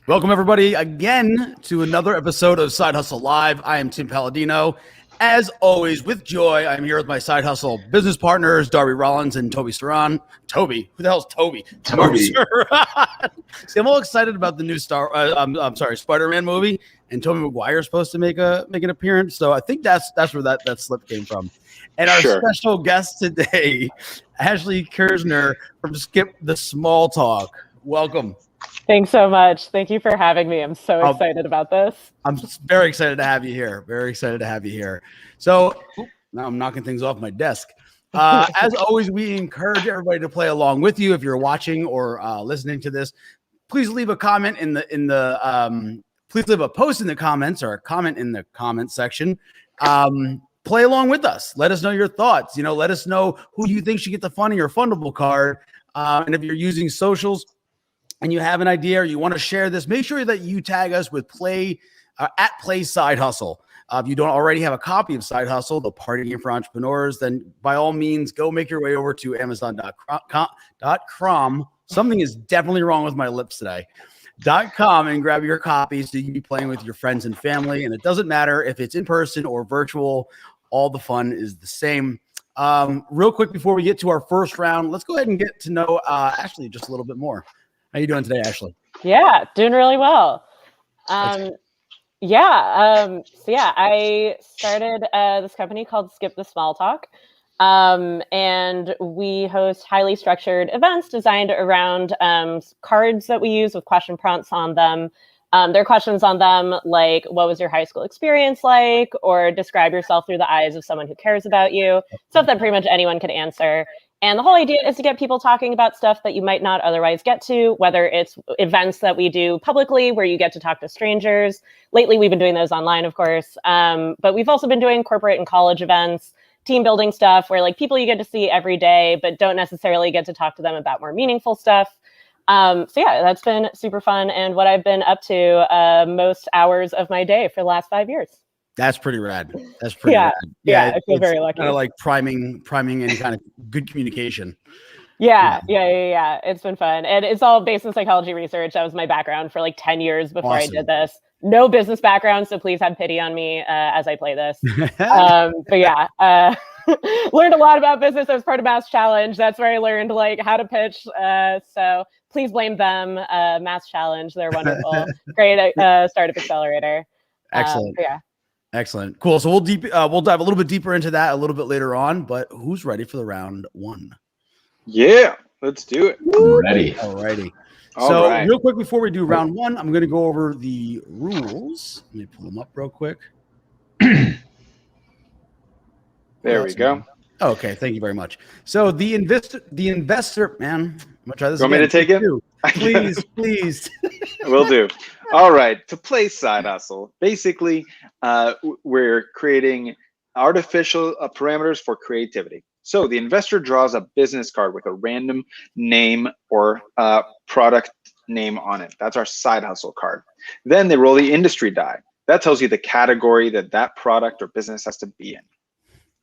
Welcome, everybody, again to another episode of Side Hustle Live. I am Tim Palladino. As always, with joy, I'm here with my Side Hustle business partners, Darby Rollins and Toby Saran. Toby? Who the hell's Toby? Toby. See, I'm all excited about the new Spider-Man movie, and Tobey Maguire is supposed to make an appearance. So I think that's where that slip came from. And our special guest today, Ashley Kirsner from Skip the Small Talk. Welcome. Thanks so much. Thank you for having me. I'm so excited about this. I'm very excited to have you here. Very excited to have you here. So now I'm knocking things off my desk. As always, we encourage everybody to play along with you. If you're watching or listening to this, please leave a comment please leave a post in the comments or a comment in the comment section. Play along with us. Let us know your thoughts. Let us know who you think should get the funny or fundable card. And if you're using socials and you have an idea or you want to share this, make sure that you tag us with at Play Side Hustle. If you don't already have a copy of Side Hustle, the party game for entrepreneurs, then by all means, go make your way over to Amazon.com. Something is definitely wrong with my lips today. .com and grab your copy so you can be playing with your friends and family. And it doesn't matter if it's in person or virtual, all the fun is the same. Real quick before we get to our first round, let's go ahead and get to know Ashley just a little bit more. How you doing today, Ashley? Yeah, doing really well. I started this company called Skip the Small Talk. And we host highly structured events designed around cards that we use with question prompts on them. There are questions on them like, what was your high school experience like? Or describe yourself through the eyes of someone who cares about you. Stuff that pretty much anyone could answer. And the whole idea is to get people talking about stuff that you might not otherwise get to, whether it's events that we do publicly where you get to talk to strangers. Lately, we've been doing those online, of course. But we've also been doing corporate and college events, team building stuff where like people you get to see every day, but don't necessarily get to talk to them about more meaningful stuff. That's been super fun and what I've been up to most hours of my day for the last 5 years. That's pretty rad. That's pretty rad. Yeah, I feel very lucky. Kind of like priming any kind of good communication. Yeah. It's been fun. And it's all based in psychology research. That was my background for like 10 years before I did this. No business background, so please have pity on me as I play this. Learned a lot about business as part of Mass Challenge. That's where I learned like how to pitch. So please blame them. Mass Challenge, they're wonderful. Great startup accelerator. Excellent. Excellent. Cool. So we'll dive a little bit deeper into that a little bit later on. But who's ready for the round one? Yeah, let's do it. I'm ready. Alrighty. So real quick before we do round one, I'm going to go over the rules. Let me pull them up real quick. There we go. Okay, thank you very much. So the investor, man, I'm gonna try this. Want me to take it? Please. Will do. All right. To play Side Hustle, basically, we're creating artificial parameters for creativity. So the investor draws a business card with a random name or product name on it. That's our Side Hustle card. Then they roll the industry die. That tells you the category that product or business has to be in.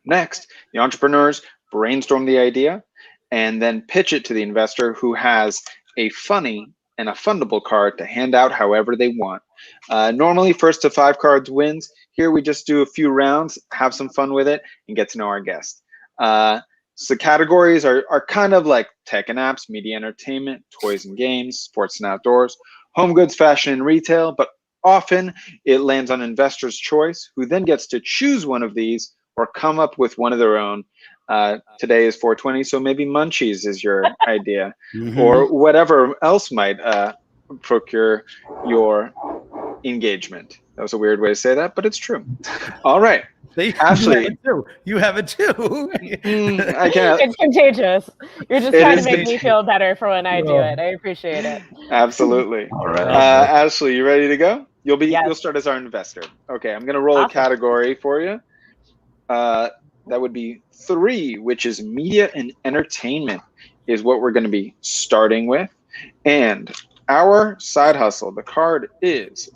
Next, the entrepreneurs brainstorm the idea and then pitch it to the investor who has a funny and a fundable card to hand out however they want. Normally, first to 5 cards wins. Here we just do a few rounds, have some fun with it, and get to know our guest. So categories are kind of like tech and apps, media entertainment, toys and games, sports and outdoors, home goods, fashion and retail, but often it lands on investor's choice, who then gets to choose one of these or come up with one of their own. Today is 420, so maybe munchies is your idea, or whatever else might procure your engagement. That was a weird way to say that, but it's true. All right. Ashley, you have it too. I can't. It's contagious. You're just trying to make me feel better for when I do it. I appreciate it. Absolutely. All right. Ashley, you ready to go? You'll start as our investor. Okay, I'm gonna roll a category for you. That would be 3, which is media and entertainment, is what we're going to be starting with. And our Side Hustle, the card is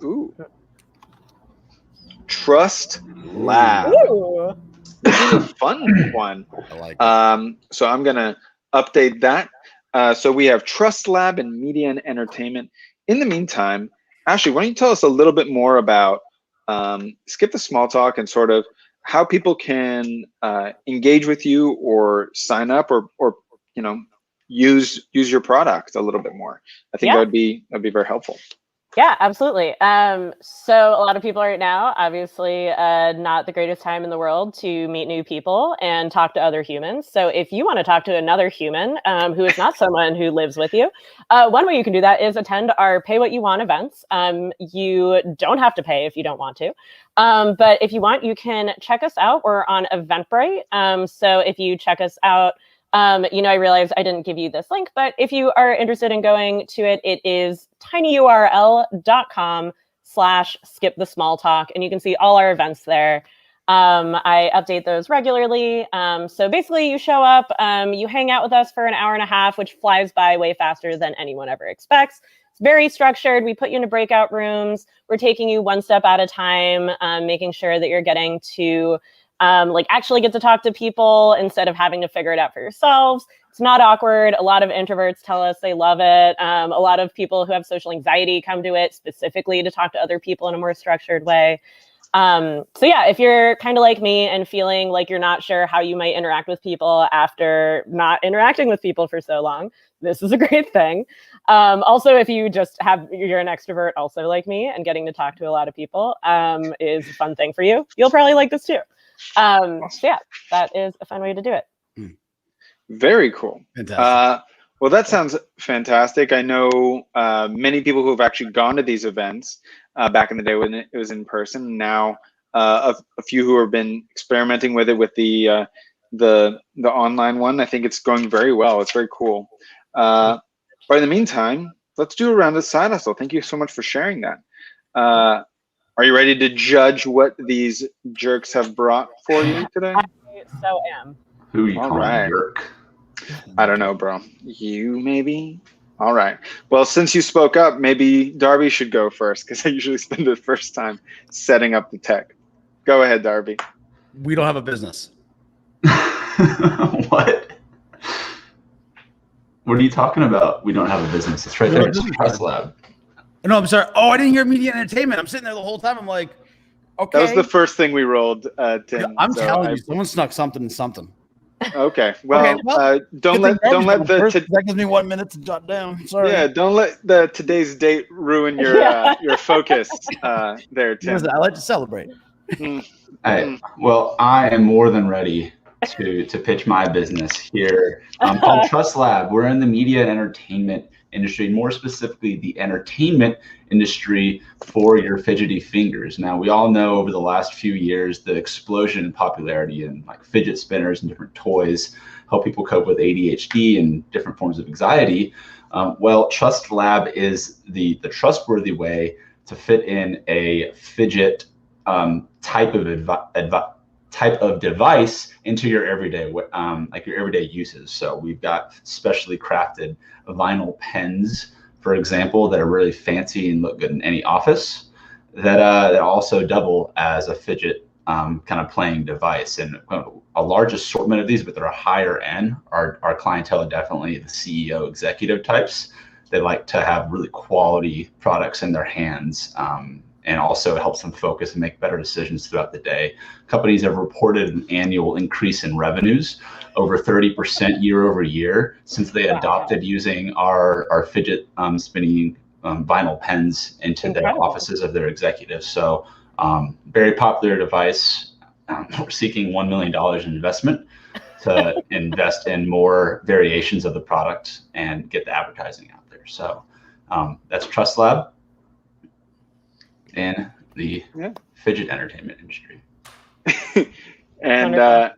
Trust Lab. Ooh. This is a fun one. I like it. So I'm going to update that. So we have Trust Lab and media and entertainment. In the meantime, Ashley, why don't you tell us a little bit more about Skip the Small Talk and sort of how people can engage with you or sign up or use your product a little bit more. I think that'd be very helpful. Yeah, absolutely. So a lot of people right now, obviously, not the greatest time in the world to meet new people and talk to other humans. So if you want to talk to another human who is not someone who lives with you, one way you can do that is attend our Pay What You Want events. You don't have to pay if you don't want to. But if you want, you can check us out. We're on Eventbrite. So if you check us out, I realized I didn't give you this link, but if you are interested in going to it, it is tinyurl.com/skipthesmalltalk, and you can see all our events there. I update those regularly. So basically you show up, you hang out with us for an hour and a half, which flies by way faster than anyone ever expects. It's very structured. We put you into breakout rooms. We're taking you one step at a time, making sure that you're getting to actually get to talk to people instead of having to figure it out for yourselves. It's not awkward. A lot of introverts tell us they love it. A lot of people who have social anxiety come to it specifically to talk to other people in a more structured way. So yeah, if you're kind of like me and feeling like you're not sure how you might interact with people after not interacting with people for so long, this is a great thing. Also, if you you're an extrovert also like me and getting to talk to a lot of people is a fun thing for you. You'll probably like this too. So yeah, that is a fun way to do it. Very cool. Fantastic. Well, that sounds fantastic. I know many people who have actually gone to these events back in the day when it was in person. Now, a few who have been experimenting with it with the online one. I think it's going very well. It's very cool. But in the meantime, let's do a round of side hustle. Thank you so much for sharing that. Are you ready to judge what these jerks have brought for you today? I so am. Who are you calling a jerk? I don't know, bro. You maybe? All right. Well, since you spoke up, maybe Darby should go first because I usually spend the first time setting up the tech. Go ahead, Darby. We don't have a business. What? What are you talking about? We don't have a business. It's right there. It's Trust Lab. No, I'm sorry. Oh, I didn't hear media and entertainment. I'm sitting there the whole time. I'm like, okay. That was the first thing we rolled, Tim. Yeah, I'm telling you, someone snuck something in something. Okay. Well, don't let that gives me 1 minute to jot down. Sorry. Yeah, don't let today's date ruin your your focus there, Tim. I like to celebrate. Hey, well, I am more than ready to pitch my business here called Trust Lab. We're in the media and entertainment industry, more specifically the entertainment industry for your fidgety fingers. Now, we all know over the last few years, the explosion in popularity in like fidget spinners and different toys help people cope with ADHD and different forms of anxiety. Well, Trust Lab is the trustworthy way to fit in a fidget type of device into your everyday, your everyday uses. So we've got specially crafted vinyl pens, for example, that are really fancy and look good in any office. That also double as a fidget kind of playing device, and a large assortment of these, but they're a higher end. Our clientele are definitely the CEO executive types. They like to have really quality products in their hands. And also it helps them focus and make better decisions throughout the day. Companies have reported an annual increase in revenues over 30% year over year since they adopted using our fidget spinning vinyl pens into their offices of their executives. So very popular device. We're seeking $1 million in investment to invest in more variations of the product and get the advertising out there. So that's Trust Lab in the fidget entertainment industry. And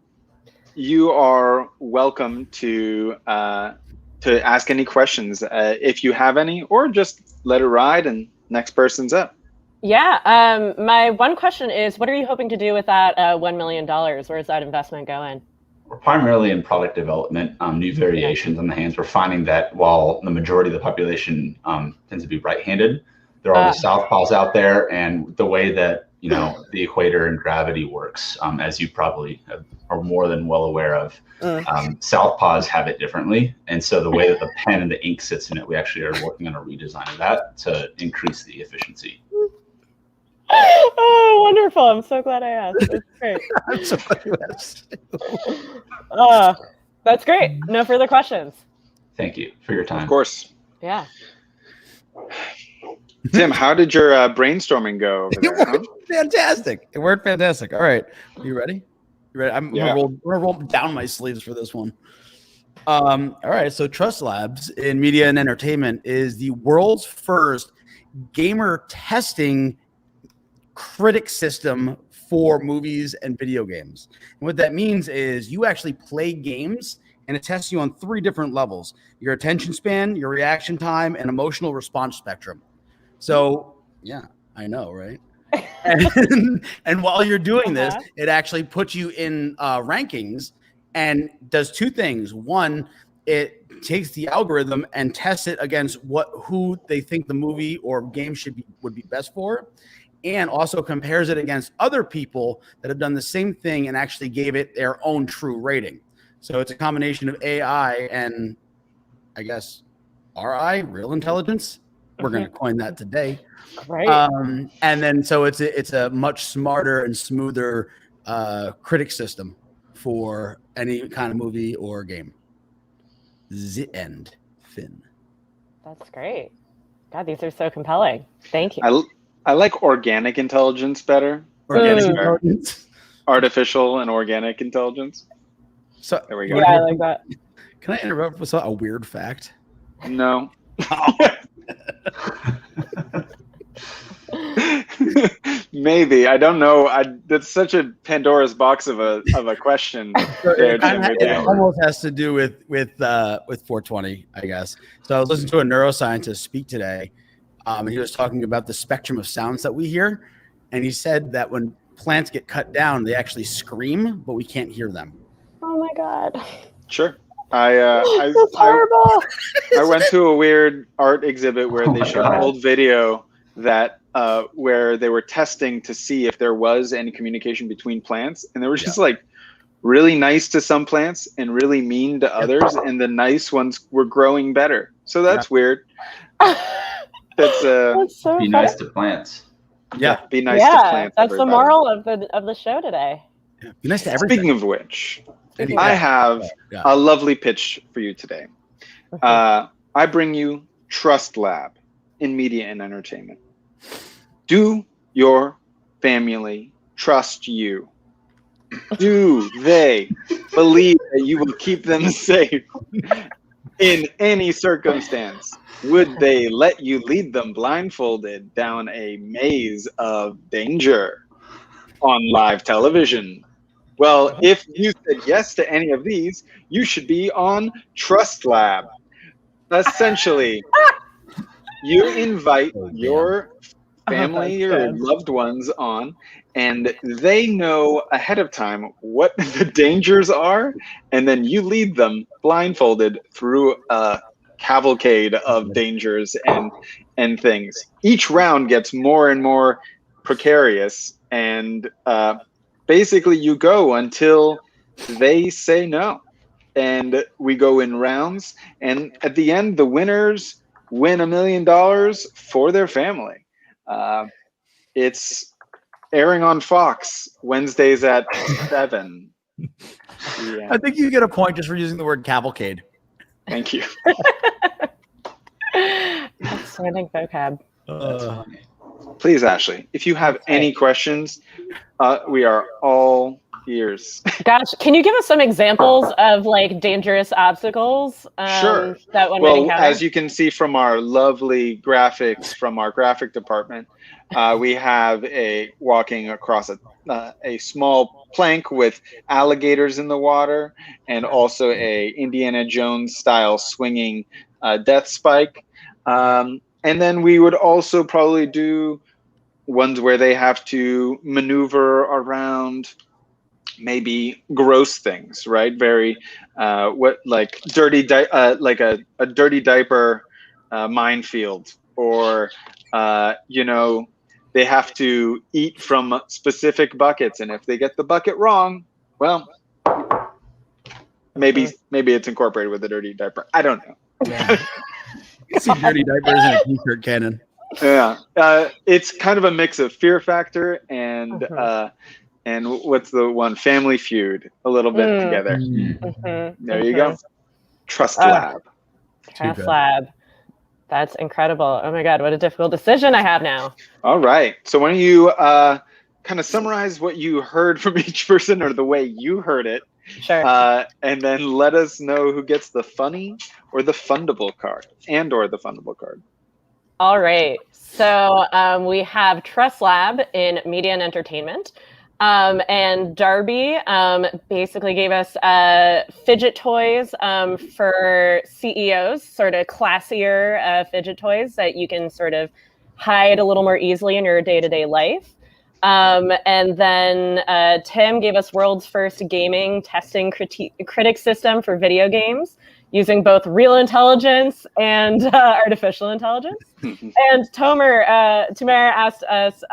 you are welcome to ask any questions if you have any, or just let it ride and next person's up. Yeah. My one question is, what are you hoping to do with that $1 million? Where's that investment going? We're primarily in product development, new variations on the hands. We're finding that while the majority of the population tends to be right-handed, there are all the southpaws out there, and the way that the equator and gravity works, as you probably are more than well aware of. Southpaws have it differently, and so the way that the pen and the ink sits in it, we actually are working on a redesign of that to increase the efficiency. Oh, wonderful. I'm so glad I asked. That's great. I'm so glad you asked. That's great. No further questions. Thank you for your time. Of course. Yeah. Tim, how did your brainstorming go over there? Huh? Fantastic. It worked fantastic. All right. You ready? You ready? I'm Yeah. gonna roll down my sleeves for this one. All right. So Trust Labs in media and entertainment is the world's first gamer testing critic system for movies and video games. And what that means is you actually play games and it tests you on 3 different levels: your attention span, your reaction time, and emotional response spectrum. So yeah, I know, right? And while you're doing this, it actually puts you in rankings and does 2 things. One, it takes the algorithm and tests it against who they think the movie or game would be best for, and also compares it against other people that have done the same thing and actually gave it their own true rating. So it's a combination of AI and, I guess, RI, real intelligence. We're going to coin that today. Right. And then so it's a much smarter and smoother critic system for any kind of movie or game. The end. Finn. That's great. God, these are so compelling. Thank you. I like organic intelligence better. Organic intelligence. Artificial and organic intelligence. So there we go. Yeah, I like that. Can I interrupt with a weird fact? No. Maybe. I don't know. That's such a Pandora's box of a question. It almost has to do with 420, I guess. So I was listening to a neuroscientist speak today, and he was talking about the spectrum of sounds that we hear, and he said that when plants get cut down, they actually scream, but we can't hear them. Oh my God. Sure. That's horrible. I went to a weird art exhibit where they showed an old video that where they were testing to see if there was any communication between plants, and they were just like really nice to some plants and really mean to others, and the nice ones were growing better. So that's weird. That's so be nice to plants. Yeah, be nice to plants. That's the moral of the show today. Yeah. Be nice to everything. Speaking of which, I have a lovely pitch for you today. I bring you Trust Lab in media and entertainment. Do your family trust you? Do they believe that you will keep them safe in any circumstance? Would they let you lead them blindfolded down a maze of danger on live television? Well, if you said yes to any of these, you should be on Trust Lab. Essentially, you invite your family or loved ones on, and they know ahead of time what the dangers are, and then you lead them blindfolded through a cavalcade of dangers and things. Each round gets more and more precarious, and basically you go until they say no. And we go in rounds, and at the end, the winners win $1 million for their family. It's airing on Fox Wednesdays at 7. Yeah. I think you get a point just for using the word cavalcade. Thank you. Outstanding vocab. Please, Ashley, if you have any questions, we are all ears. Gosh, can you give us some examples of like dangerous obstacles? Sure. That one would encounter? As you can see from our lovely graphics from our graphic department, we have walking across a small plank with alligators in the water, and also a Indiana Jones style swinging death spike. And then we would also probably do ones where they have to maneuver around maybe gross things, right? Very like dirty like a dirty diaper minefield, or they have to eat from specific buckets, and if they get the bucket wrong, well, maybe it's incorporated with a dirty diaper. I don't know. Yeah. See dirty diapers in a t-shirt cannon. Yeah, it's kind of a mix of Fear Factor and what's the one, Family Feud, a little bit together. There you go. Trust Lab. Trust Lab. That's incredible. Oh my God, what a difficult decision I have now. All right. So why don't you kind of summarize what you heard from each person or the way you heard it? Sure. And then let us know who gets the funny or the fundable card or the fundable card. All right. So we have Trust Lab in media and entertainment. And Darby basically gave us fidget toys for CEOs, sort of classier fidget toys that you can sort of hide a little more easily in your day-to-day life. And then Tim gave us world's first gaming testing critic system for video games using both real intelligence and artificial intelligence. And Tamara asked us,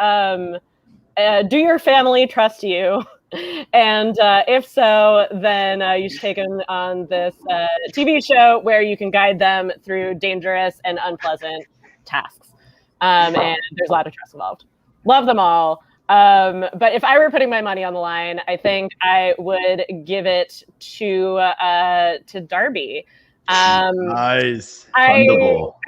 do your family trust you? And if so, then you should take them on this TV show where you can guide them through dangerous and unpleasant tasks. And there's a lot of trust involved. Love them all. But if I were putting my money on the line, I think I would give it to Darby. Nice. I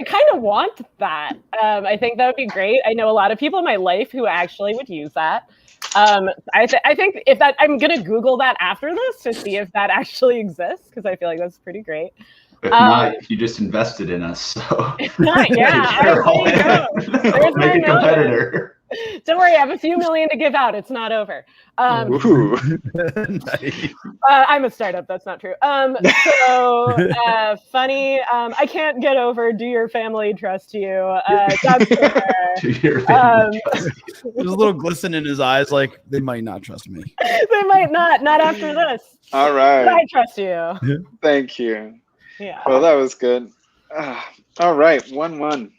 kind of want that. I think that would be great. I know a lot of people in my life who actually would use that. I think if that, I'm going to Google that after this to see if that actually exists, because I feel like that's pretty great. If not, you just invested in us, so yeah, there's make a competitor. Don't worry, I have a few million to give out. It's not over. Nice. I'm a startup. That's not true. So funny. I can't get over. Do your family trust you? That's Do your family There's a little glisten in his eyes, like they might not trust me. They might not. Not after this. All right. But I trust you. Thank you. Yeah. Well, that was good. All right, 1-1.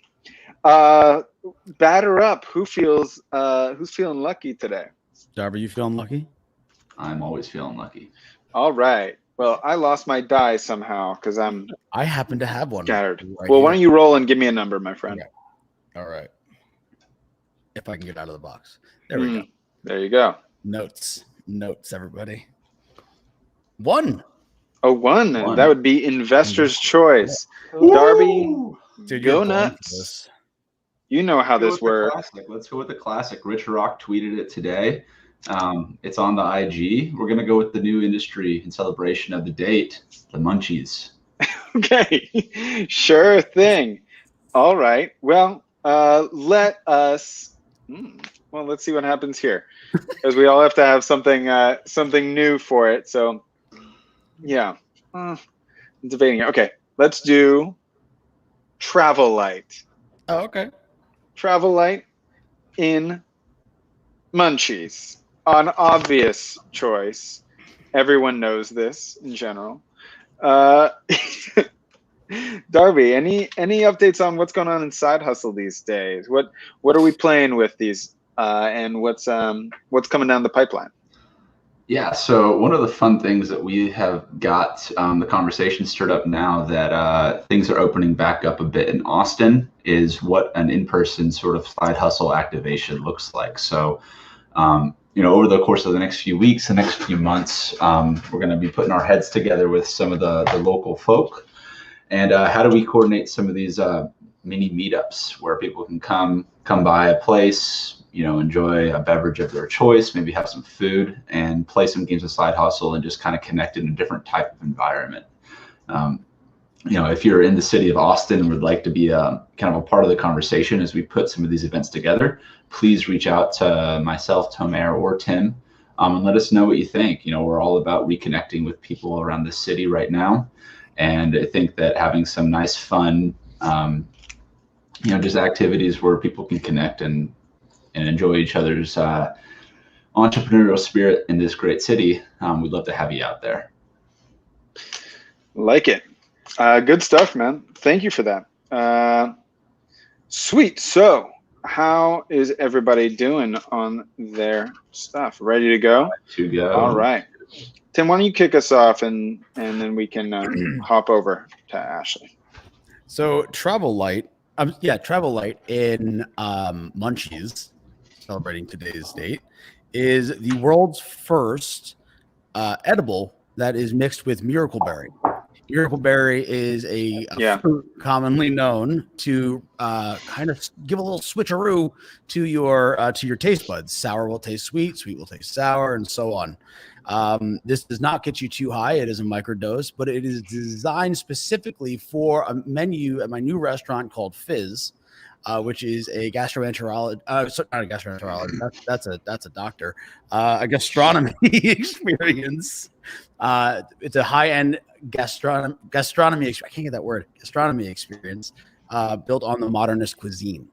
Batter up. Who's feeling lucky today? Darby, you feeling lucky? I'm always feeling lucky. All right. Well, I lost my die somehow because I happen to have one. scattered. Right Well, here. why don't you roll and give me a number, my friend? Okay. All right. If I can get out of the box. There we go. There you go. Notes, everybody. 1. Oh, 1. One. That would be investor's choice. Ooh. Darby, Dude, go you're going for nuts. this. You know how Let's this go with the works. classic. Let's go with the classic. Rich Rock tweeted it today. It's on the IG. We're going to go with the new industry in celebration of the date, the munchies. Okay. Sure thing. All right. Well, let's see what happens here, because we all have to have something new for it. So, yeah, I'm debating it. Okay, let's do Travel Light. Oh, okay. Travel Light in munchies. An obvious choice. Everyone knows this in general. Darby, any updates on what's going on in SideHustle these days? What are we playing with these, and what's coming down the pipeline? Yeah, so one of the fun things that we have got the conversation stirred up now that things are opening back up a bit in Austin is what an in-person sort of side hustle activation looks like. So, over the course of the next few weeks, the next few months, we're going to be putting our heads together with some of the local folk. And how do we coordinate some of these mini meetups where people can come by a place, enjoy a beverage of their choice, maybe have some food and play some games of Side Hustle and just kind of connect in a different type of environment. If you're in the city of Austin and would like to be kind of a part of the conversation as we put some of these events together, please reach out to myself, Tamara, or Tim, and let us know what you think. We're all about reconnecting with people around the city right now. And I think that having some nice, fun, just activities where people can connect and enjoy each other's entrepreneurial spirit in this great city, we'd love to have you out there. Like it. Good stuff, man. Thank you for that. Sweet. So how is everybody doing on their stuff? Ready to go? To go. All right. Tim, why don't you kick us off, and then we can hop over to Ashley. So Travel Light in Munchies, celebrating today's date, is the world's first edible that is mixed with Miracle Berry. Miracle Berry is a fruit commonly known to kind of give a little switcheroo to your taste buds. Sour will taste sweet, sweet will taste sour, and so on. This does not get you too high. It is a microdose, but it is designed specifically for a menu at my new restaurant called Fizz, which is a gastroenterologist. Not a gastroenterologist. That's a doctor. A gastronomy experience. It's a high-end gastronomy. I can't get that word. Gastronomy experience built on the modernist cuisine,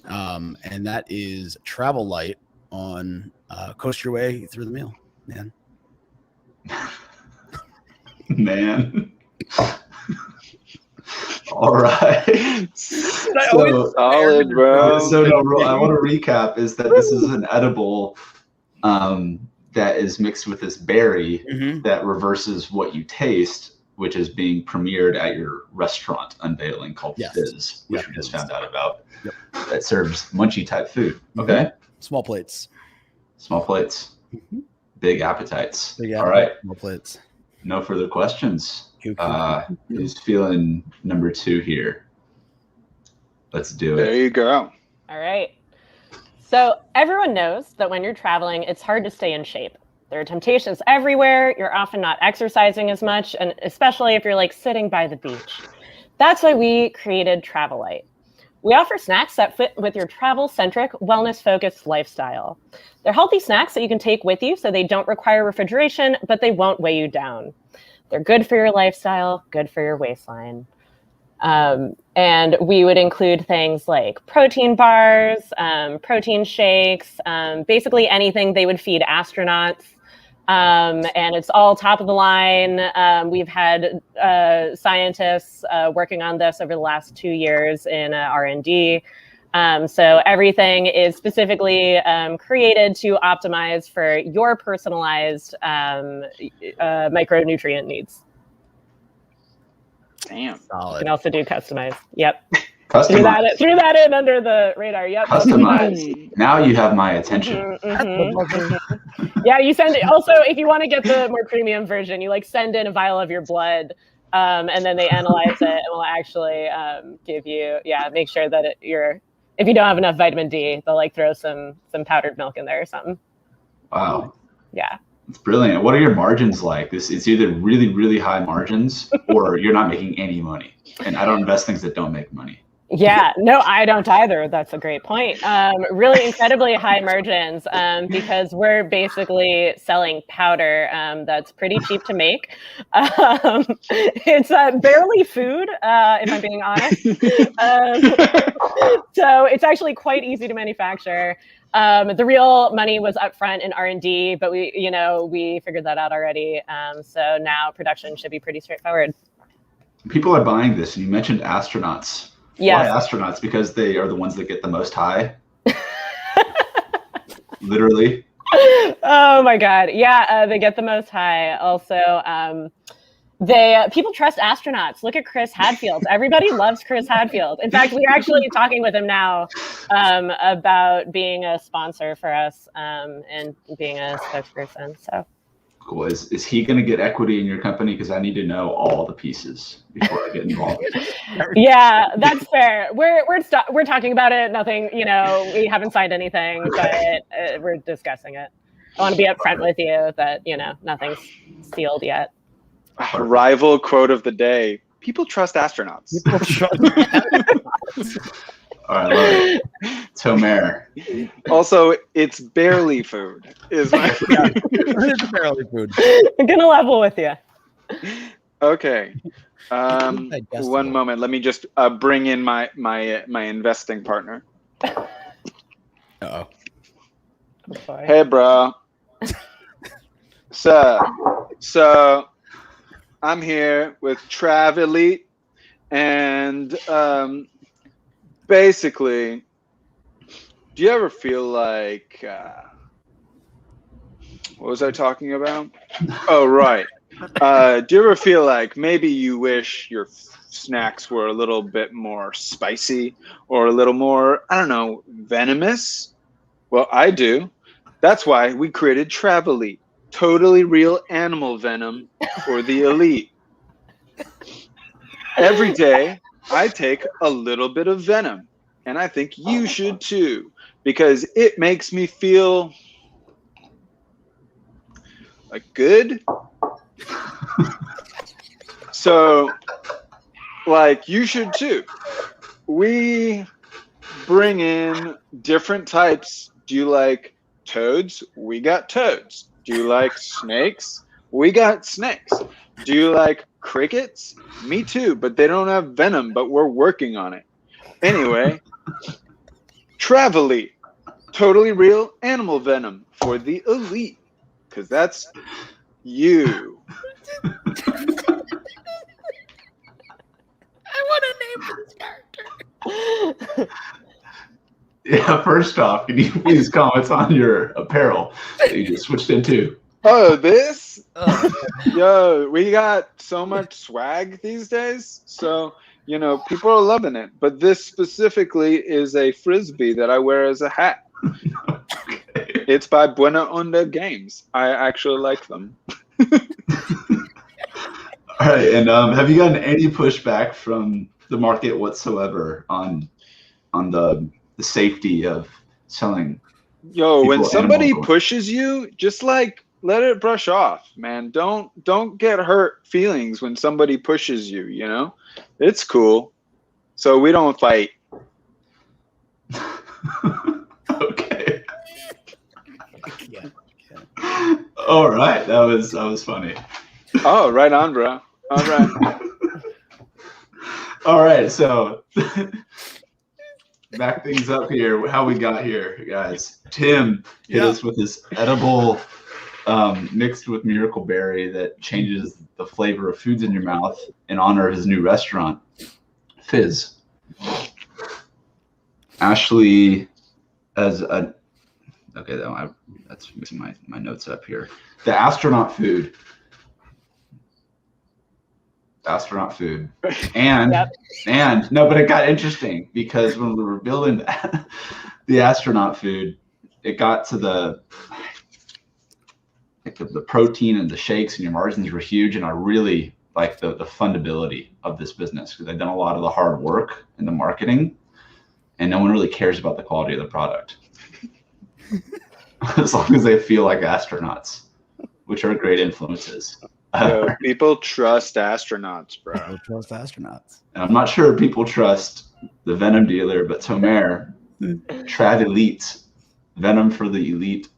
and that is Travel Light on Coast Your Way Through the Meal, man. Man. All right. Solid, bro. So I want to recap is that this is an edible that is mixed with this berry that reverses what you taste, which is being premiered at your restaurant unveiling called Fizz, which we just found out about. Yep. That serves munchy type food. Okay. Small plates. Big appetites. Big All right. Small plates. No further questions. Who's feeling number 2 here? Let's do it. There you go. All right. So everyone knows that when you're traveling, it's hard to stay in shape. There are temptations everywhere. You're often not exercising as much, and especially if you're like sitting by the beach. That's why we created Travel Light. We offer snacks that fit with your travel-centric, wellness-focused lifestyle. They're healthy snacks that you can take with you so they don't require refrigeration, but they won't weigh you down. They're good for your lifestyle, good for your waistline. And we would include things like protein bars, protein shakes, basically anything they would feed astronauts. And it's all top of the line. We've had scientists working on this over the last 2 years in R&D. So everything is specifically created to optimize for your personalized micronutrient needs. Damn. Solid. You can also do customized. Yep. Customized. Threw that in under the radar. Yep. Customized. Now you have my attention. Yeah, you send it. Also, if you want to get the more premium version, you like send in a vial of your blood, and then they analyze it and will actually give you, make sure that if you don't have enough vitamin D, they'll like throw some powdered milk in there or something. Wow. Yeah. It's brilliant. What are your margins like? It's either really, really high margins or you're not making any money. And I don't invest things that don't make money. Yeah, no, I don't either. That's a great point. Really incredibly high margins because we're basically selling powder that's pretty cheap to make. It's barely food, if I'm being honest. So it's actually quite easy to manufacture. The real money was upfront in R&D, but we figured that out already. So now production should be pretty straightforward. People are buying this, and you mentioned astronauts. Yes. Why astronauts? Because they are the ones that get the most high. Literally. Oh my God. Yeah, they get the most high. Also, people trust astronauts. Look at Chris Hadfield. Everybody loves Chris Hadfield. In fact, we're actually talking with him now about being a sponsor for us and being a spokesperson. So cool. Is he going to get equity in your company? Because I need to know all the pieces before I get involved. Yeah, that's fair. We're talking about it. Nothing, we haven't signed anything, but we're discussing it. I want to be upfront with you that nothing's sealed yet. Rival quote of the day: people trust astronauts. People trust astronauts. All right, love it. Tomer. Also, it's barely food. It's barely food. I'm gonna level with you. Okay. One moment. Let me just bring in my investing partner. Uh-oh. Hey, bro. So I'm here with Trav Elite, and basically, do you ever feel like what was I talking about? Oh, right. Do you ever feel like maybe you wish your snacks were a little bit more spicy or a little more, I don't know, venomous? Well, I do. That's why we created Travelly, totally real animal venom for the elite. Every day, I take a little bit of venom, and I think you should too, because it makes me feel like good. So, like, you should too. We bring in different types. Do you like toads? We got toads. Do you like snakes? We got snakes. Do you like crickets? Me too, but they don't have venom, but we're working on it. Anyway, Travelly, totally real animal venom for the elite, because that's you. I want a name for this character. Yeah, first off, can you please comment on your apparel that you just switched into? Oh, this? Yo, we got so much swag these days. So, you know, people are loving it. But this specifically is a Frisbee that I wear as a hat. Okay. It's by Buena Onda Games. I actually like them. All right, and have you gotten any pushback from the market whatsoever on the safety of selling? Yo, when People, somebody animals. pushes you, just like let it brush off, man. Don't get hurt feelings when somebody pushes you, you know? It's cool. So we don't fight. Okay. Yeah. All right, that was funny. Oh, right on, bro. All right. All right, so back things up here. How we got here, guys? Tim hit us with this edible mixed with Miracle Berry that changes the flavor of foods in your mouth in honor of his new restaurant, Fizz. Ashley, that's mixing my notes up here. The astronaut food. And no, but it got interesting because when we were building the astronaut food, it got to the protein and the shakes, and your margins were huge. And I really like the fundability of this business because they've done a lot of the hard work in the marketing, and no one really cares about the quality of the product as long as they feel like astronauts, which are great influences. Yo, people trust astronauts, bro. People trust astronauts. And I'm not sure people trust the venom dealer, but Tomer, Trav Elite, venom for the elite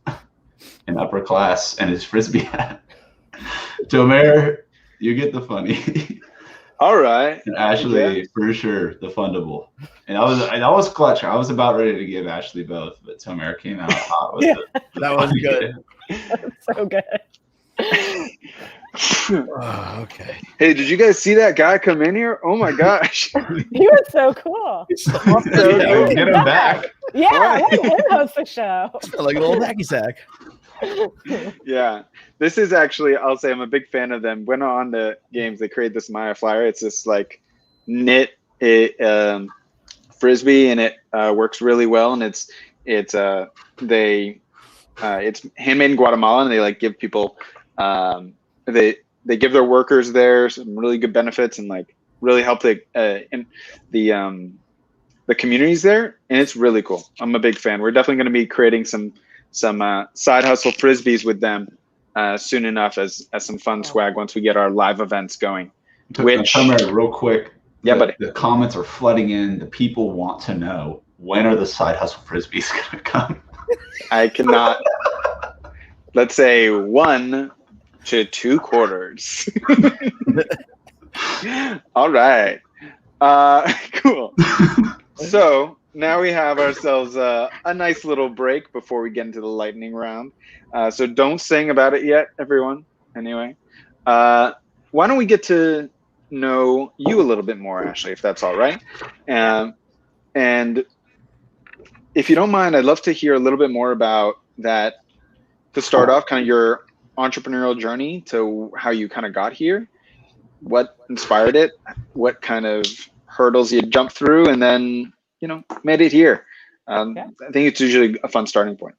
and upper class, and his Frisbee hat. Tomer, you get the funny. All right. And Ashley, for sure, the fundable. And that was clutch. I was about ready to give Ashley both, but Tomer came out hot with it. That was good. So good. Oh, okay. Hey, did you guys see that guy come in here? Oh my gosh. He was so cool. So Get him back. Yeah, let him host the show. Like a little hacky sack. Yeah, this is actually, I'll say I'm a big fan of them. When on the games, they create this Maya flyer. It's this like knit Frisbee, and it works really well. And it's handmade in Guatemala, and they like give people they give their workers there some really good benefits and like really help the communities there, and it's really cool. I'm a big fan. We're definitely going to be creating some side hustle Frisbees with them soon enough as some fun swag once we get our live events going. Real quick. Yeah, buddy. The comments are flooding in. The people want to know, when are the side hustle Frisbees going to come? I cannot. Let's say 1 to 2 quarters. All right. Cool. So now we have ourselves a nice little break before we get into the lightning round. So don't sing about it yet, everyone. Anyway, why don't we get to know you a little bit more, Ashley, if that's all right? And if you don't mind, I'd love to hear a little bit more about that to start off, kind of your entrepreneurial journey to how you kind of got here, what inspired it, what kind of hurdles you jumped through, and then, you know, made it here. I think it's usually a fun starting point.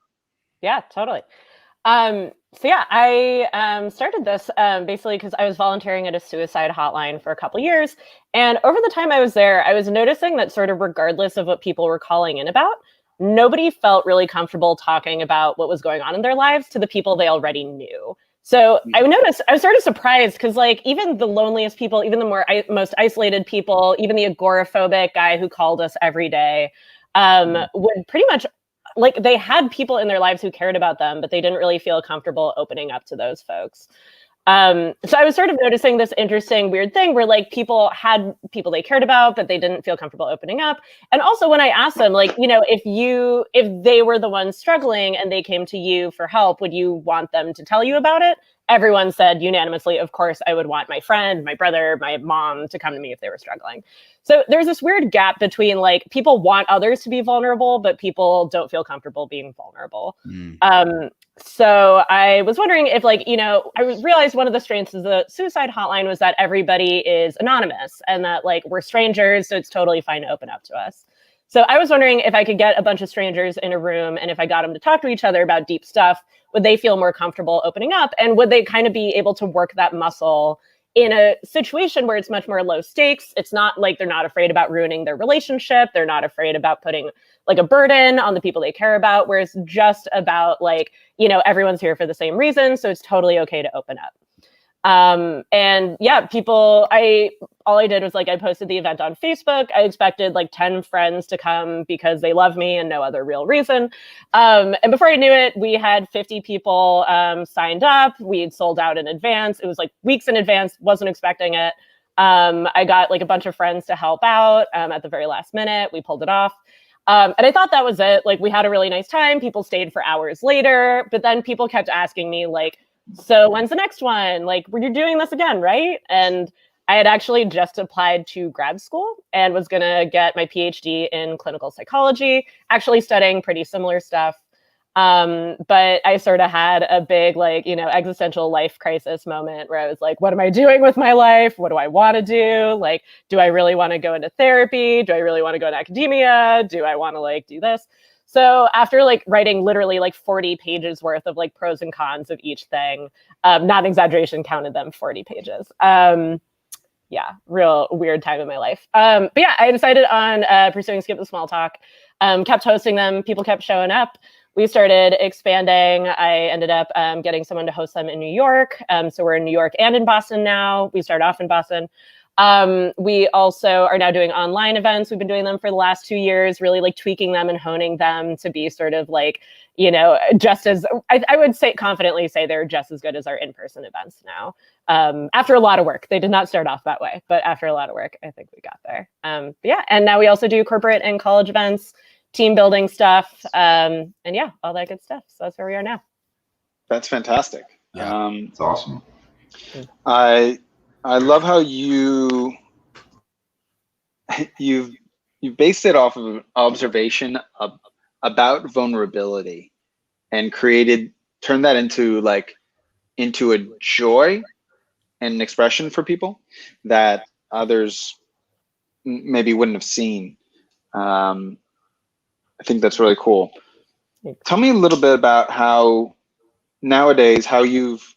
Yeah, totally. So yeah, I started this basically because I was volunteering at a suicide hotline for a couple years. And over the time I was there, I was noticing that sort of regardless of what people were calling in about, nobody felt really comfortable talking about what was going on in their lives to the people they already knew. So I noticed, I was sort of surprised because like even the loneliest people, even the most isolated people, even the agoraphobic guy who called us every day would pretty much, like they had people in their lives who cared about them, but they didn't really feel comfortable opening up to those folks. So I was sort of noticing this interesting, weird thing where like people had people they cared about, but they didn't feel comfortable opening up. And also when I asked them, like, you know, if they were the ones struggling and they came to you for help, would you want them to tell you about it? Everyone said unanimously, of course, I would want my friend, my brother, my mom to come to me if they were struggling. So there's this weird gap between like people want others to be vulnerable, but people don't feel comfortable being vulnerable. So I was wondering if like, you know, I realized one of the strengths of the suicide hotline was that everybody is anonymous and that like we're strangers. So it's totally fine to open up to us. So I was wondering if I could get a bunch of strangers in a room and if I got them to talk to each other about deep stuff, would they feel more comfortable opening up? And would they kind of be able to work that muscle in a situation where it's much more low stakes? It's not like they're not afraid about ruining their relationship. They're not afraid about putting like a burden on the people they care about, where it's just about like, you know, everyone's here for the same reason. So it's totally okay to open up. And yeah, all I did was like, I posted the event on Facebook. I expected like 10 friends to come because they love me and no other real reason. And before I knew it, we had 50 people signed up. We had sold out in advance. It was like weeks in advance, wasn't expecting it. I got like a bunch of friends to help out at the very last minute. We pulled it off. And I thought that was it. Like we had a really nice time. People stayed for hours later, but then people kept asking me like, so when's the next one? Like, you're doing this again, right? And I had actually just applied to grad school and was going to get my PhD in clinical psychology, actually studying pretty similar stuff. But I sort of had a big, like, you know, existential life crisis moment where I was like, what am I doing with my life? What do I want to do? Like, do I really want to go into therapy? Do I really want to go into academia? Do I want to like do this? So after like writing literally like 40 pages worth of like pros and cons of each thing, not an exaggeration, counted them 40 pages. Yeah, real weird time in my life. But yeah, I decided on pursuing Skip the Small Talk, kept hosting them. People kept showing up. We started expanding. I ended up getting someone to host them in New York. So we're in New York and in Boston now. We started off in Boston. We also are now doing online events. We've been doing them for the last 2 years, really like tweaking them and honing them to be sort of like, you know, just as I would say confidently say they're just as good as our in-person events now. After a lot of work. They did not start off that way, but after a lot of work, I think we got there. But yeah, and now we also do corporate and college events, team building stuff, and yeah, all that good stuff. So that's where we are now. That's fantastic. Yeah, it's awesome. I love how you've based it off of observation about vulnerability and turned that into a joy and an expression for people that others maybe wouldn't have seen. I think that's really cool. Tell me a little bit about how nowadays, how you've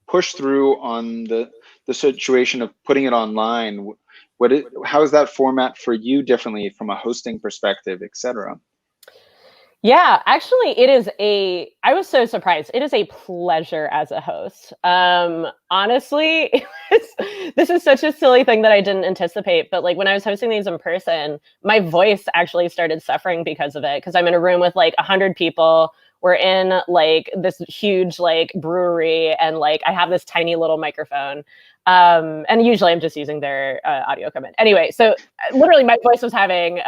pushed through on the situation of putting it online. How is that format for you differently from a hosting perspective, et cetera? Yeah, actually, I was so surprised. It is a pleasure as a host. Honestly, this is such a silly thing that I didn't anticipate, but like when I was hosting these in person, my voice actually started suffering because of it, because I'm in a room with like 100 people. We're in like this huge like brewery and like I have this tiny little microphone. And usually I'm just using their audio equipment. Anyway, so literally my voice was having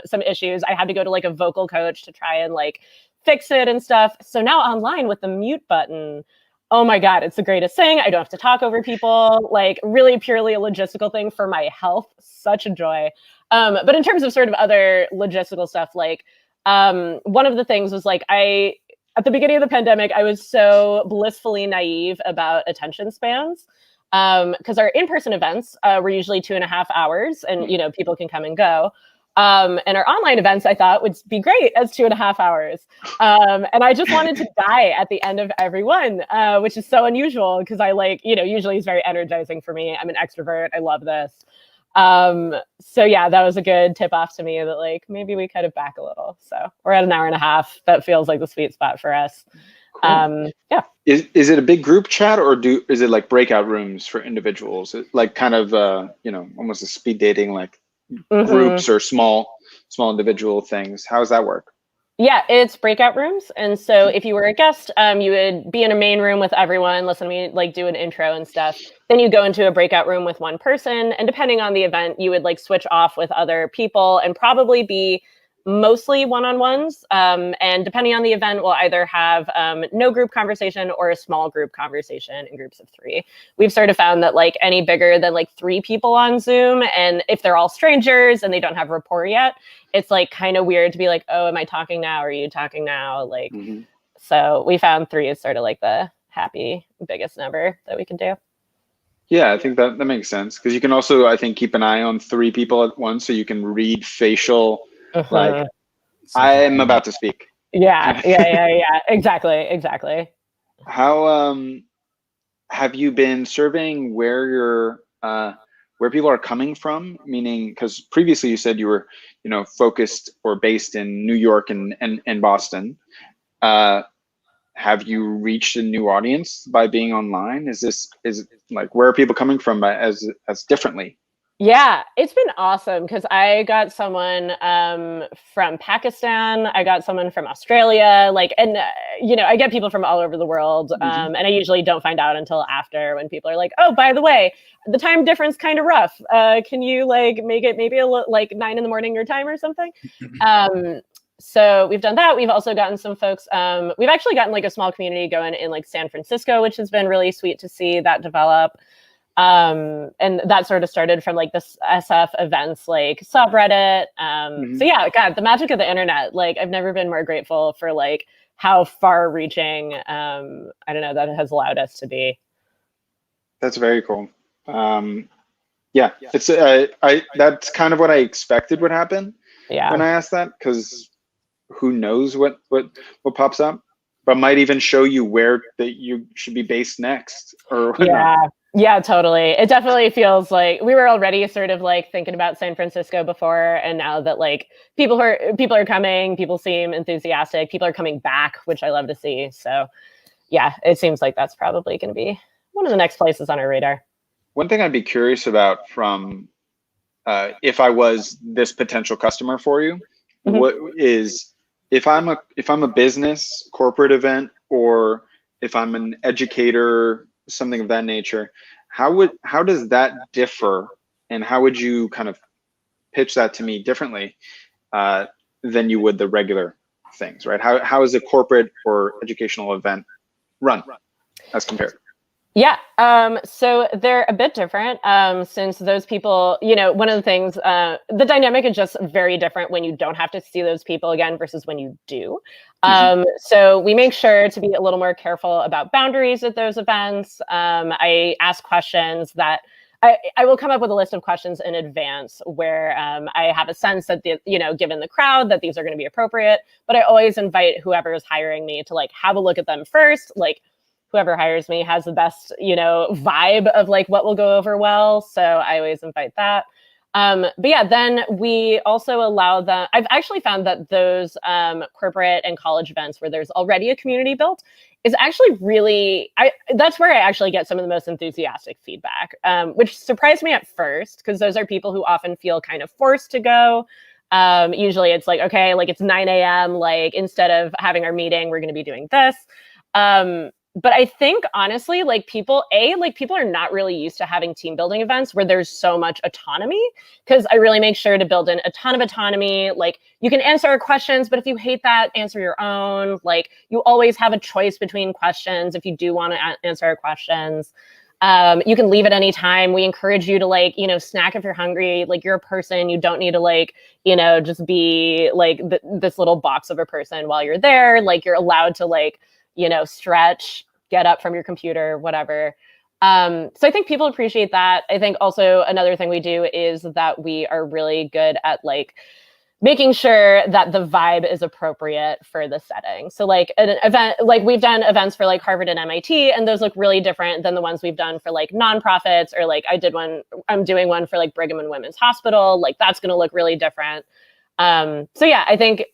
some issues. I had to go to like a vocal coach to try and like fix it and stuff. So now online with the mute button, oh my God, it's the greatest thing. I don't have to talk over people, like really purely a logistical thing for my health. Such a joy. But in terms of sort of other logistical stuff, like one of the things was like, at the beginning of the pandemic, I was so blissfully naive about attention spans. Because our in-person events were usually 2.5 hours, and people can come and go. And our online events, I thought, would be great as 2.5 hours. And I just wanted to die at the end of every one, which is so unusual because I usually it's very energizing for me. I'm an extrovert. I love this. So yeah, that was a good tip off to me that like maybe we cut it back a little. So we're at 1.5 hours. That feels like the sweet spot for us. Cool. Yeah. Is it a big group chat, or is it like breakout rooms for individuals? Like kind of almost a speed dating, like groups or small individual things? How does that work? Yeah, it's breakout rooms. And so if you were a guest, you would be in a main room with everyone, listen to me like do an intro and stuff. Then you go into a breakout room with one person. And depending on the event, you would like switch off with other people and probably be mostly one-on-ones. And depending on the event, we'll either have no group conversation or a small group conversation in groups of 3. We've sort of found that like any bigger than like 3 people on Zoom, and if they're all strangers and they don't have rapport yet, it's like kind of weird to be like, oh, am I talking now? Are you talking now? Like, so we found 3 is sort of like the happy biggest number that we can do. Yeah, I think that makes sense. Because you can also, I think, keep an eye on 3 people at once, so you can read facial, like, I am about to speak. Yeah. Exactly. How have you been surveying where people are coming from? Meaning, because previously you said you were, focused or based in New York and Boston. Have you reached a new audience by being online? Is it like, where are people coming from as differently? Yeah, it's been awesome because I got someone from Pakistan, I got someone from Australia, I get people from all over the world, and I usually don't find out until after when people are like, oh, by the way, the time difference kind of rough. Can you like make it maybe like 9 a.m. your time or something? So we've done that. We've also gotten some folks. We've actually gotten like a small community going in like San Francisco, which has been really sweet to see that develop. And that sort of started from like this SF events like subreddit. So yeah, God, the magic of the internet. Like I've never been more grateful for like how far reaching, I don't know, that has allowed us to be. That's very cool. Yeah, it's that's kind of what I expected would happen. Yeah. When I asked that, because who knows what pops up, but might even show you where that you should be based next or whatnot. Yeah, totally. It definitely feels like we were already sort of like thinking about San Francisco before, and now that like people are coming, people seem enthusiastic, people are coming back, which I love to see. So yeah, it seems like that's probably going to be one of the next places on our radar. One thing I'd be curious about from if I was this potential customer for you, what is if I'm a business corporate event, or if I'm an educator, something of that nature, how does that differ, and how would you kind of pitch that to me differently than you would the regular things, right? How is a corporate or educational event run as compared? Yeah, so they're a bit different since those people, one of the things, the dynamic is just very different when you don't have to see those people again versus when you do. So we make sure to be a little more careful about boundaries at those events. I ask questions that I will come up with a list of questions in advance where I have a sense that, given the crowd, that these are going to be appropriate, but I always invite whoever is hiring me to like have a look at them first, like, whoever hires me has the best, vibe of like what will go over well. So I always invite that. But yeah, then we also allow them. I've actually found that those corporate and college events where there's already a community built is actually really, that's where I actually get some of the most enthusiastic feedback, which surprised me at first, because those are people who often feel kind of forced to go. Usually it's like, okay, like it's 9 a.m. Like instead of having our meeting, we're going to be doing this. But I think honestly, like people are not really used to having team building events where there's so much autonomy, because I really make sure to build in a ton of autonomy. Like you can answer our questions, but if you hate that, answer your own. Like you always have a choice between questions if you do want to answer our questions. You can leave at any time. We encourage you to like, snack if you're hungry. Like you're a person. You don't need to like, just be like this little box of a person while you're there. Like you're allowed to like, stretch, get up from your computer, whatever. So I think people appreciate that. I think also another thing we do is that we are really good at like making sure that the vibe is appropriate for the setting. So like an event, like we've done events for like Harvard and MIT, and those look really different than the ones we've done for like nonprofits, or like I'm doing one for like Brigham and Women's Hospital. Like that's going to look really different. So yeah, I think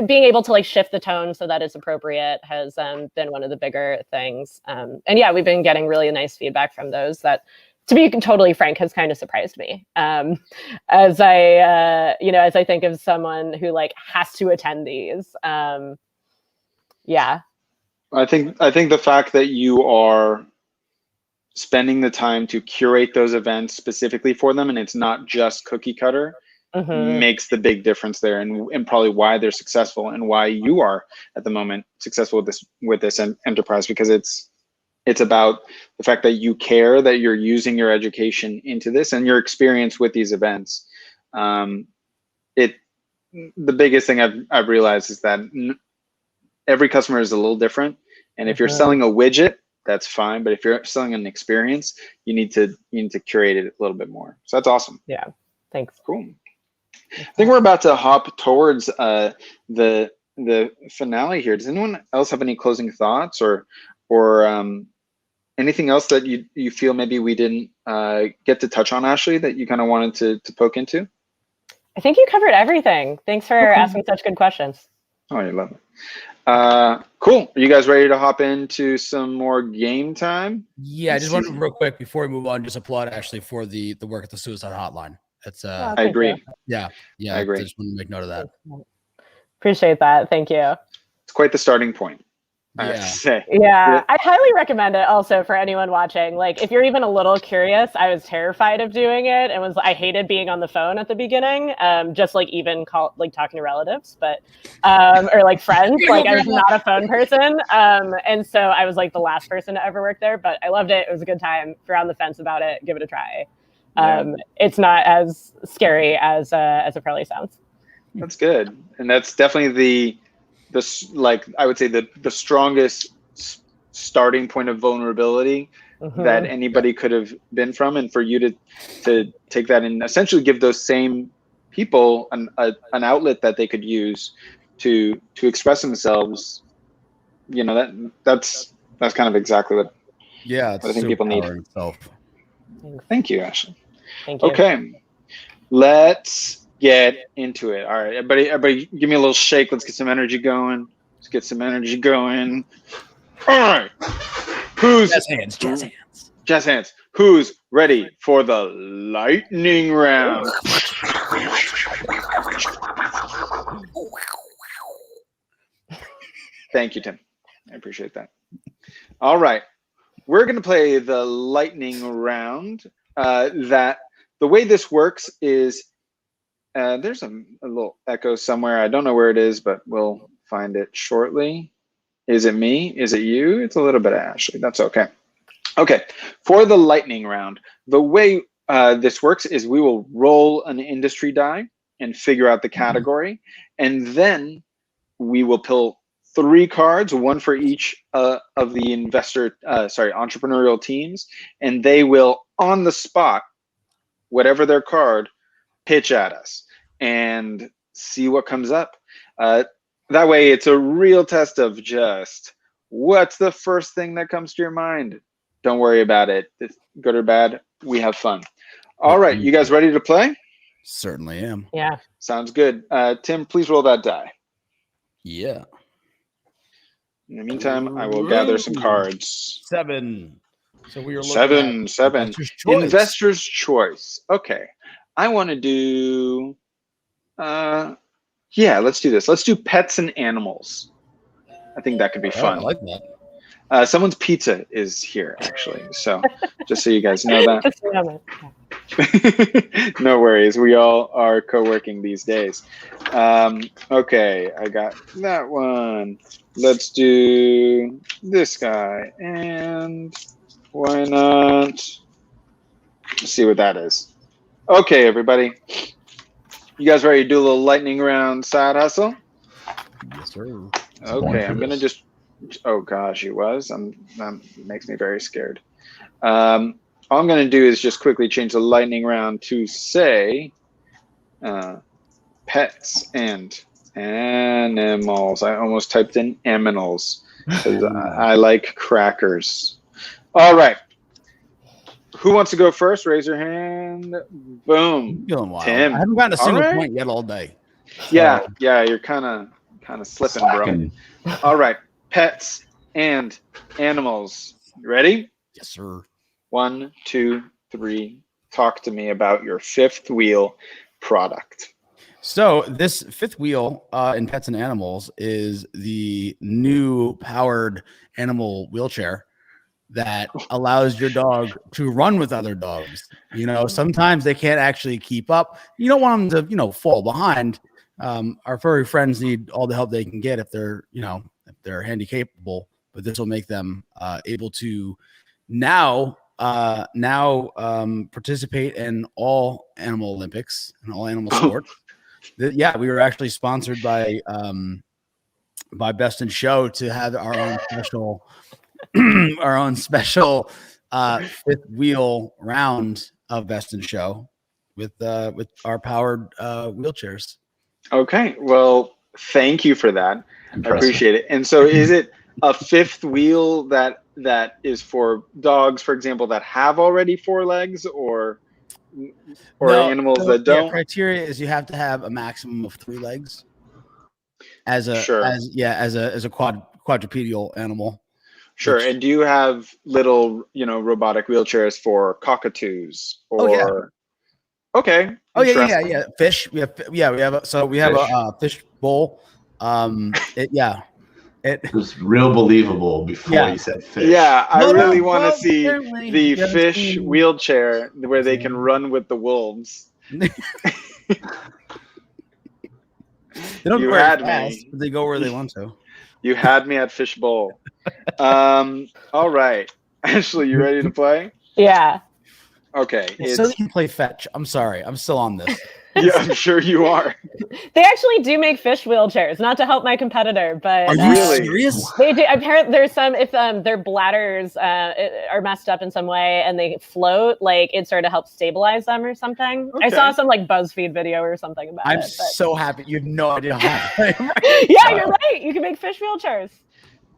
being able to like shift the tone so that it's appropriate has been one of the bigger things. And yeah, we've been getting really nice feedback from those that, to be totally frank, has kind of surprised me. As I think of someone who like has to attend these. Yeah. I think the fact that you are spending the time to curate those events specifically for them, and it's not just cookie cutter, makes the big difference there, and probably why they're successful and why you are at the moment successful with this enterprise, because it's about the fact that you care, that you're using your education into this and your experience with these events. The biggest thing I've realized is that every customer is a little different, and if you're selling a widget, that's fine, but if you're selling an experience, you need to curate it a little bit more. So that's awesome. Yeah, thanks. Cool. I think we're about to hop towards the finale here. Does anyone else have any closing thoughts or anything else that you feel maybe we didn't get to touch on, Ashley, that you kind of wanted to poke into? I think you covered everything. Thanks for asking such good questions. Oh, I love it. Cool. Are you guys ready to hop into some more game time? Yeah, I just wanted real quick before we move on, just applaud Ashley for the work at the suicide hotline. That's I agree. Yeah, I agree. I just want to make note of that. Appreciate that. Thank you. It's quite the starting point, I have to say. Yeah, I highly recommend it also for anyone watching. Like, if you're even a little curious, I was terrified of doing it, and I hated being on the phone at the beginning, just like even talking to relatives, but or like friends. Like, I was not a phone person, and so I was like the last person to ever work there. But I loved it. It was a good time. If you're on the fence about it, give it a try. It's not as scary as it probably sounds. That's good, and that's definitely I would say the strongest starting point of vulnerability that anybody could have been from, and for you to take that and essentially give those same people an outlet that they could use to express themselves. That's kind of exactly what I think people need. Thank you, Ashley. Thank you. Okay, let's get into it. All right, everybody give me a little shake. Let's get some energy going. All right. Jazz hands. Who's ready for the lightning round? Thank you, Tim. I appreciate that. All right. We're going to play the lightning round. That the way this works is there's a little echo somewhere. I don't know where it is, but we'll find it shortly. Is it me? Is it you? It's a little bit of Ashley. That's okay. Okay, for the lightning round, the way this works is we will roll an industry die and figure out the category, and then we will pull 3 cards, one for each of the entrepreneurial teams, and they will, on the spot, whatever their card, pitch at us and see what comes up. That way it's a real test of just what's the first thing that comes to your mind. Don't worry about it. It's good or bad. We have fun. All right, you guys ready to play? Certainly am. Yeah. Sounds good. Tim, please roll that die. Yeah. In the meantime, I will gather some cards. 7. So we are looking at 7. Investor's choice. Okay. I want to do, let's do this. Let's do pets and animals. I think that could be fun. I like that. Someone's pizza is here, actually. So just so you guys know that. No worries. We all are co-working these days. Okay, I got that one. Let's do this guy. And Why not? Let's see what that is. Okay, everybody. You guys ready to do a little lightning round side hustle? Yes, sir. Okay, I'm gonna just. Oh gosh, he was. That makes me very scared. All I'm gonna do is just quickly change the lightning round to say, pets and animals. I almost typed in aminals because I like crackers. All right. Who wants to go first? Raise your hand. Boom. Feeling wild. Tim. I haven't gotten a All single right. point yet all day. Yeah, you're kind of slipping, Slacking. bro. All right, pets and animals. You ready? Yes, sir. 1, 2, 3. Talk to me about your fifth wheel product. So this fifth wheel in pets and animals is the new powered animal wheelchair that allows your dog to run with other dogs. You know, sometimes they can't actually keep up. You don't want them to, fall behind. Our furry friends need all the help they can get if they're handicapable, but this will make them able to now participate in all animal Olympics and all animal sports. Yeah, we were actually sponsored by Best in Show to have our own special fifth wheel round of Best in Show with our powered wheelchairs. Okay, well, thank you for that. Impressive. I appreciate it. And so, is it a fifth wheel that is for dogs, for example, that have already 4 legs, or No, animals so, that don't? Yeah, criteria is you have to have a maximum of 3 legs as a quadrupedal animal. Sure. Which- And do you have little, robotic wheelchairs for cockatoos or? Oh, yeah. Okay. Oh yeah. Interesting. Fish. We have a fish bowl. It was real believable before you said fish. Yeah, I No, really no, want to well, see apparently, the yeah, fish wheelchair where they can run with the wolves. They don't You go very had fast, me. but they go where they want to. You had me at fish bowl. All right. Ashley, you ready to play? Yeah. Okay. So you can play fetch. I'm sorry. I'm still on this. Yeah, I'm sure you are. They actually do make fish wheelchairs, not to help my competitor, but Are you Really? serious? they do. Apparently, there's some if their bladders are messed up in some way and they float, like it sort of helps stabilize them or something. I saw Okay. some like BuzzFeed video or something about I'm it. But... so happy. You have no idea how. yeah, you're right. You can make fish wheelchairs.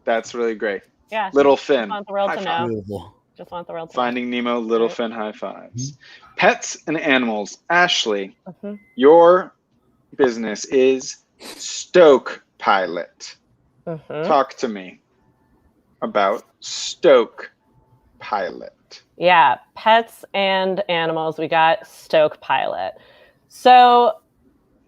That's really great. Yeah. Little Finn. Want the world High to five. know. Beautiful. Just want the world to know. Finding Nemo, Little Finn, high fives. Pets and animals. Ashley, Mhm. your business is Stoke Pilot. Mhm. Talk to me about Stoke Pilot. Yeah, pets and animals. We got Stoke Pilot. So,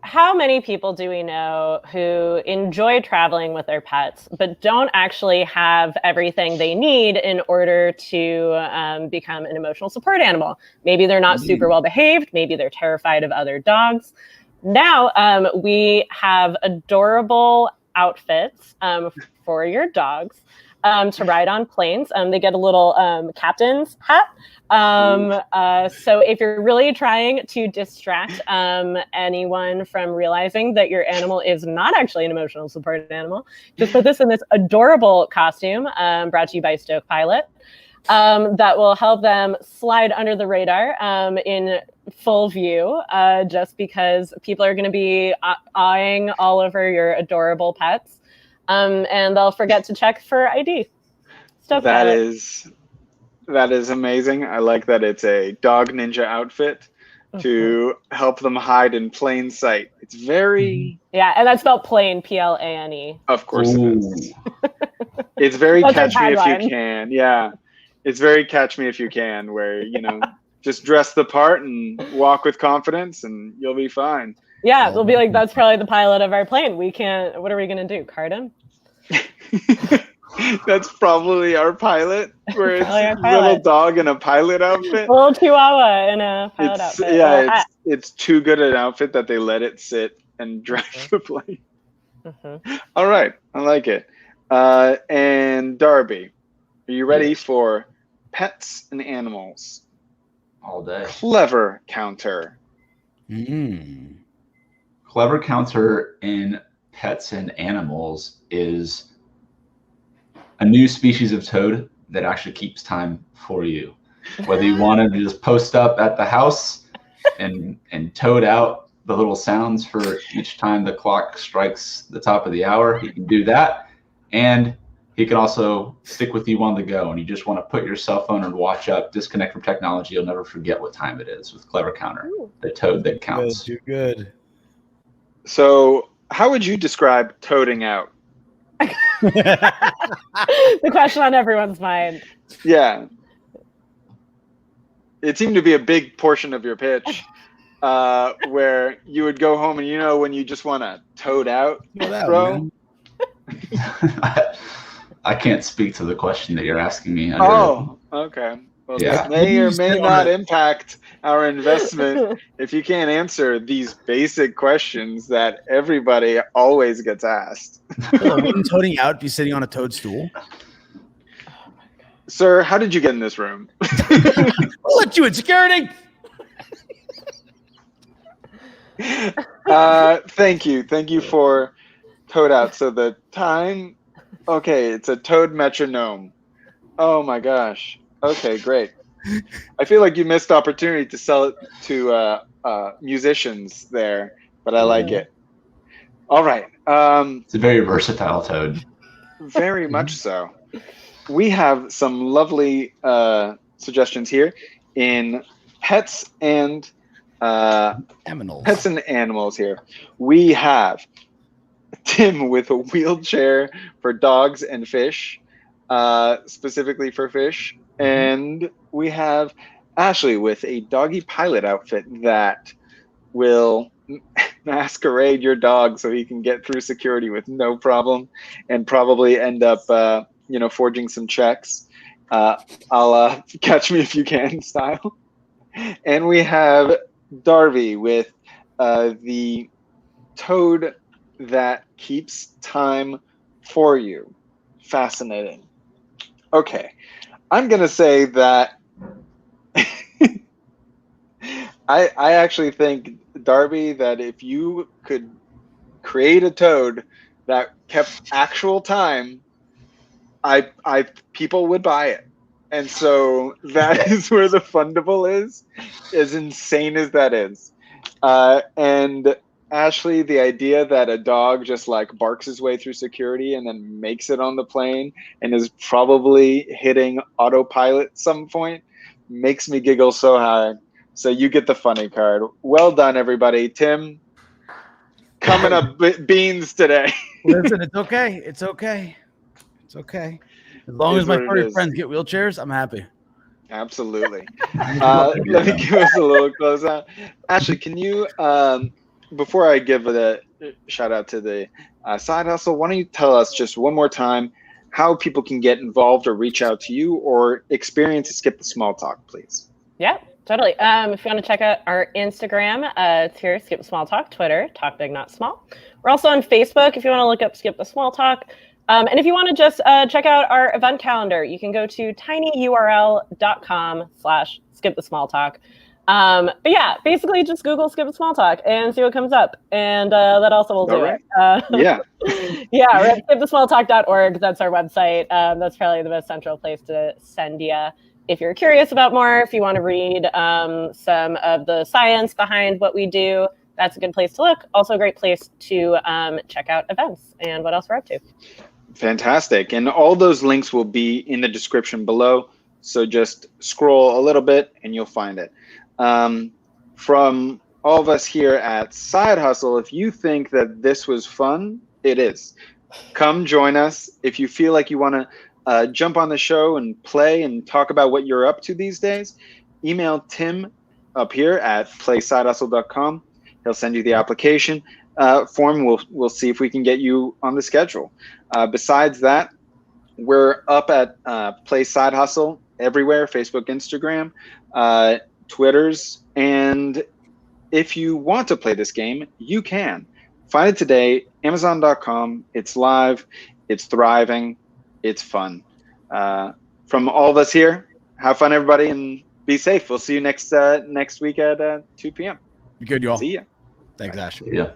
how many people do we know who enjoy traveling with their pets, but don't actually have everything they need in order to become an emotional support animal? Maybe they're not super well behaved. Maybe they're terrified of other dogs. Now we have adorable outfits for your dogs to ride on planes. They get a little captain's hat. So if you're really trying to distract anyone from realizing that your animal is not actually an emotional support animal, just put this in this adorable costume brought to you by Stoke Pilot that will help them slide under the radar in full view, just because people are going to be eyeing all over your adorable pets, and they'll forget to check for ID. Stoke Pilot. That is amazing. I like that it's a dog ninja outfit to help them hide in plain sight. It's very... Yeah, and that's spelled plain, Plane. Of course it is. It's very That's our catch me if tagline. you can. Yeah. It's very catch me if you can, where, just dress the part and walk with confidence and you'll be fine. Yeah, they'll be like, that's probably the pilot of our plane. What are we going to do? Cart him? That's probably our pilot, where it's Probably our a little pilot. dog in a pilot outfit. A little chihuahua in a pilot outfit. Yeah, it's too good an outfit that they let it sit and drive the plane. All right, I like it. And Darby, are you ready for pets and animals. All day. Clever counter. Clever counter in pets and animals is a new species of toad that actually keeps time for you. Whether you want to just post up at the house and toad out the little sounds for each time the clock strikes the top of the hour, he can do that. And he can also stick with you on the go. And you just want to put your cell phone and watch up, disconnect from technology. You'll never forget what time it is with Clever Counter, the toad that counts. Too good. So how would you describe toading out? The question on everyone's mind. Yeah. It seemed to be a big portion of your pitch, where you would go home and when you just want to toad out, bro. I can't speak to the question that you're asking me. Oh, okay. Well, Yeah. this may or may not impact our investment if you can't answer these basic questions that everybody always gets asked. Wouldn't toading out be sitting on a toadstool? Sir, how did you get in this room? I'll let you in, security. Thank you for toad out. So the time, okay, it's a toad metronome. Oh my gosh. Okay, great. I feel like you missed the opportunity to sell it to musicians there, but I like it. All right. It's a very versatile toad. Very much so. We have some lovely suggestions here in pets and animals here. We have Tim with a wheelchair for dogs and fish, specifically for fish. And we have Ashley with a doggy pilot outfit that will masquerade your dog so he can get through security with no problem and probably end up, forging some checks. I'll catch me if you can style. And we have Darby with the toad that keeps time for you. Fascinating. Okay. I'm going to say that I actually think, Darby, that if you could create a toad that kept actual time, people would buy it. And so that is where the fundable is, as insane as that is. And Ashley, the idea that a dog just barks his way through security and then makes it on the plane and is probably hitting autopilot at some point makes me giggle so hard. So you get the funny card. Well done, everybody. Tim, coming up beans today. Listen, it's okay. It's okay. It's okay. As long as my furry friends get wheelchairs, I'm happy. Absolutely. Let me give us a little close out. Ashley, can you, before I give the shout out to the side hustle, why don't you tell us just one more time how people can get involved or reach out to you or experience Skip the Small Talk, please? Yeah, totally. If you want to check out our Instagram, it's here, Skip the Small Talk, Twitter, Talk Big Not Small. We're also on Facebook if you want to look up Skip the Small Talk. And if you want to just check out our event calendar, you can go to tinyurl.com/skipthesmalltalk. But yeah, basically just Google Skip the Small Talk and see what comes up. And that also will do it. Yeah. Yeah, we're at skipthesmalltalk.org. That's our website. That's probably the most central place to send you if you're curious about more, if you want to read some of the science behind what we do. That's a good place to look. Also a great place to check out events and what else we're up to. Fantastic. And all those links will be in the description below. So just scroll a little bit and you'll find it. From all of us here at Side Hustle, if you think that this was fun, it is. Come join us. If you feel like you want to jump on the show and play and talk about what you're up to these days, email Tim up here at playsidehustle.com. He'll send you the application form. We'll see if we can get you on the schedule. Besides that, we're up at Play Side Hustle everywhere, Facebook, Instagram, Twitters. And if you want to play this game, you can. Find it today, Amazon.com. It's live. It's thriving. It's fun. From all of us here, have fun, everybody, and be safe. We'll see you next week at 2 p.m. Be good, y'all. See ya. Thanks, Ash. Yeah.